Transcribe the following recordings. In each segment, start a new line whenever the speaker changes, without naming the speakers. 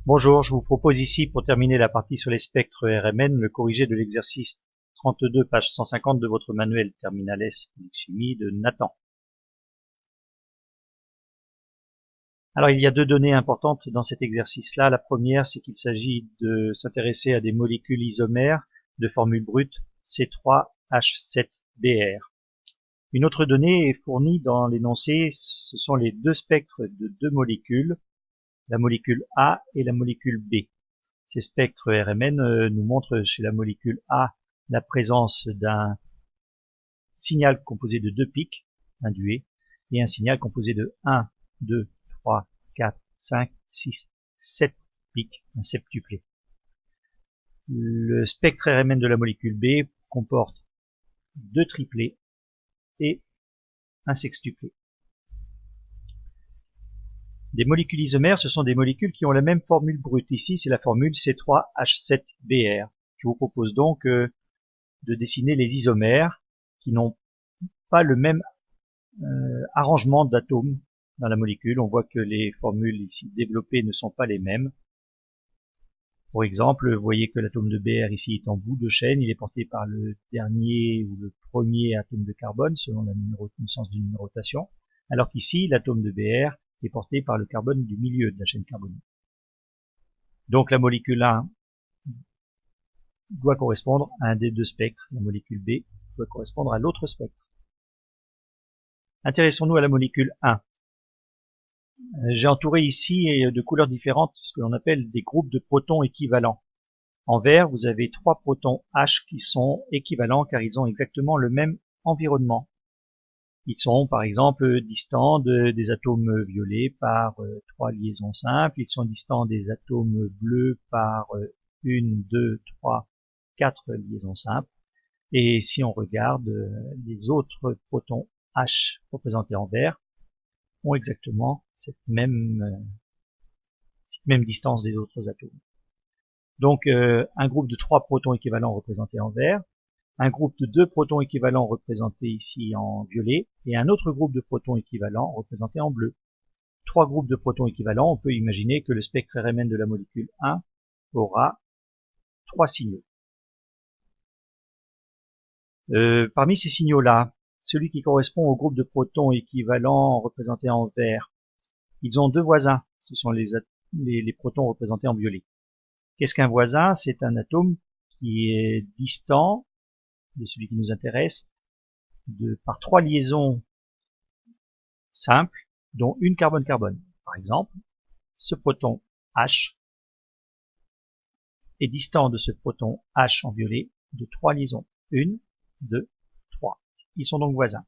Bonjour, je vous propose ici, pour terminer la partie sur les spectres RMN, le corrigé de l'exercice 32, page 150 de votre manuel Terminal S Physique-Chimie de Nathan. Alors, il y a deux données importantes dans cet exercice-là. La première, c'est qu'il s'agit de s'intéresser à des molécules isomères de formule brute C3H7Br. Une autre donnée est fournie dans l'énoncé, ce sont les deux spectres de deux molécules, la molécule A et la molécule B. Ces spectres RMN nous montrent chez la molécule A la présence d'un signal composé de deux pics, un duet, et un signal composé de 1, 2, 3, 4, 5, 6, 7 pics, un septuplé. Le spectre RMN de la molécule B comporte deux triplés et un sextuplé. Des molécules isomères, ce sont des molécules qui ont la même formule brute. Ici, c'est la formule C3H7Br. Je vous propose donc de dessiner les isomères qui n'ont pas le même arrangement d'atomes dans la molécule. On voit que les formules ici développées ne sont pas les mêmes. Pour exemple, vous voyez que l'atome de Br ici est en bout de chaîne, il est porté par le dernier ou le premier atome de carbone selon la sens de numérotation, alors qu'ici l'atome de Br est porté par le carbone du milieu de la chaîne carbonique. Donc la molécule 1 doit correspondre à un des deux spectres, la molécule B doit correspondre à l'autre spectre. Intéressons-nous à la molécule 1. J'ai entouré ici de couleurs différentes ce que l'on appelle des groupes de protons équivalents. En vert, vous avez trois protons H qui sont équivalents car ils ont exactement le même environnement. Ils sont par exemple distants des atomes violets par 3 liaisons simples, ils sont distants des atomes bleus par 1, 2, 3, 4 liaisons simples. Et si on regarde les autres protons H représentés en vert, ont exactement cette même distance des autres atomes. Donc un groupe de 3 protons équivalents représentés en vert, un groupe de 2 protons équivalents représentés ici en violet, et un autre groupe de protons équivalents représenté en bleu. 3 groupes de protons équivalents, on peut imaginer que le spectre RMN de la molécule 1 aura 3 signaux. Parmi ces signaux-là, celui qui correspond au groupe de protons équivalents représentés en vert, ils ont deux voisins, ce sont les protons représentés en violet. Qu'est-ce qu'un voisin? C'est un atome qui est distant de celui qui nous intéresse par 3 liaisons simples, dont une carbone-carbone. Par exemple, ce proton H est distant de ce proton H en violet de 3 liaisons. 1, 2, 3. Ils sont donc voisins.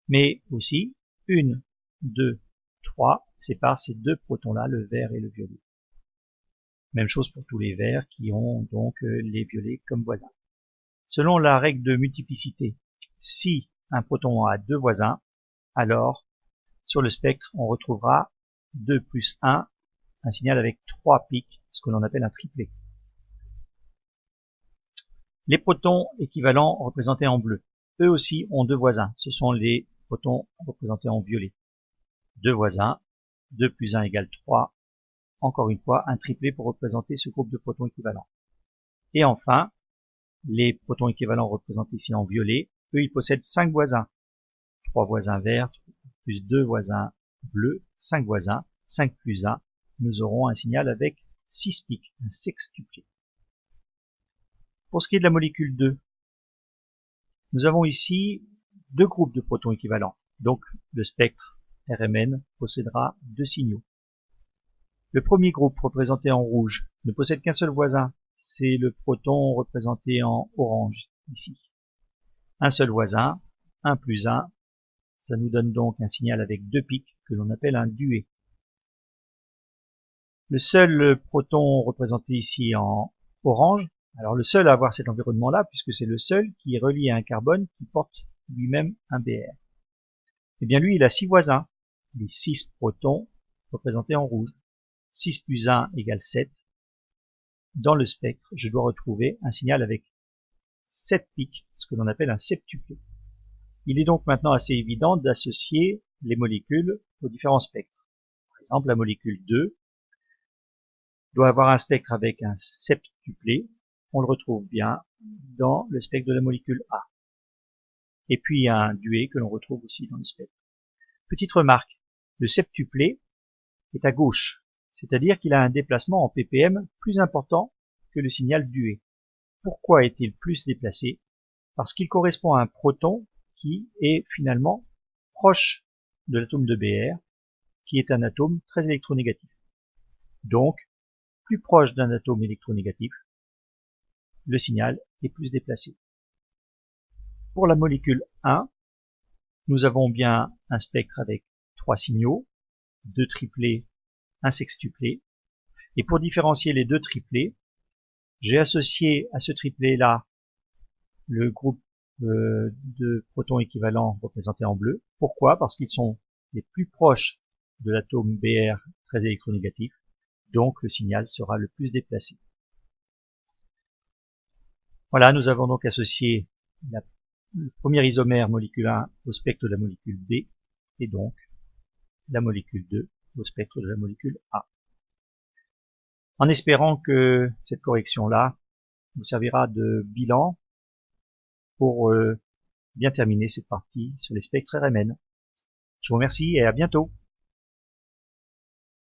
Mais aussi, 1, 2, 3 séparent ces deux protons-là, le vert et le violet. Même chose pour tous les verts qui ont donc les violets comme voisins. Selon la règle de multiplicité, si un proton a deux voisins, alors sur le spectre on retrouvera 2 plus 1, un signal avec 3 pics, ce que l'on appelle un triplet. Les protons équivalents représentés en bleu, eux aussi ont deux voisins, ce sont les protons représentés en violet. Deux voisins, 2 plus 1 égale 3, encore une fois un triplet pour représenter ce groupe de protons équivalents. Et enfin, les protons équivalents représentés ici en violet, eux ils possèdent 5 voisins. 3 voisins verts, plus 2 voisins bleus, 5 voisins, 5 plus 1, nous aurons un signal avec 6 pics, un sextuplé. Pour ce qui est de la molécule 2, nous avons ici deux groupes de protons équivalents, donc le spectre RMN possédera deux signaux. Le premier groupe, représenté en rouge, ne possède qu'un seul voisin, c'est le proton représenté en orange, ici. Un seul voisin, 1 plus 1, ça nous donne donc un signal avec deux pics que l'on appelle un duet. Le seul proton représenté ici en orange, alors le seul à avoir cet environnement-là, puisque c'est le seul qui est relié à un carbone qui porte lui-même un Br. Eh bien lui, il a 6 voisins, les 6 protons représentés en rouge. 6 plus 1 égale 7. Dans le spectre, je dois retrouver un signal avec 7 pics, ce que l'on appelle un septuplé. Il est donc maintenant assez évident d'associer les molécules aux différents spectres. Par exemple, la molécule 2 doit avoir un spectre avec un septuplet. On le retrouve bien dans le spectre de la molécule A. Et puis un duet que l'on retrouve aussi dans le spectre. Petite remarque, le septuplet est à gauche, c'est-à-dire qu'il a un déplacement en ppm plus important que le signal duet. Pourquoi est-il plus déplacé? Parce qu'il correspond à un proton qui est finalement proche de l'atome de Br, qui est un atome très électronégatif. Donc, plus proche d'un atome électronégatif, le signal est plus déplacé. Pour la molécule 1, nous avons bien un spectre avec 3 signaux, 2 triplets, un sextuplet. Et pour différencier les 2 triplets, j'ai associé à ce triplet-là le groupe de protons équivalents représentés en bleu. Pourquoi? Parce qu'ils sont les plus proches de l'atome Br très électronégatif, donc le signal sera le plus déplacé. Voilà, nous avons donc associé le premier isomère molécule 1 au spectre de la molécule B, et donc la molécule 2 au spectre de la molécule A. En espérant que cette correction-là vous servira de bilan pour bien terminer cette partie sur les spectres RMN. Je vous remercie et à bientôt.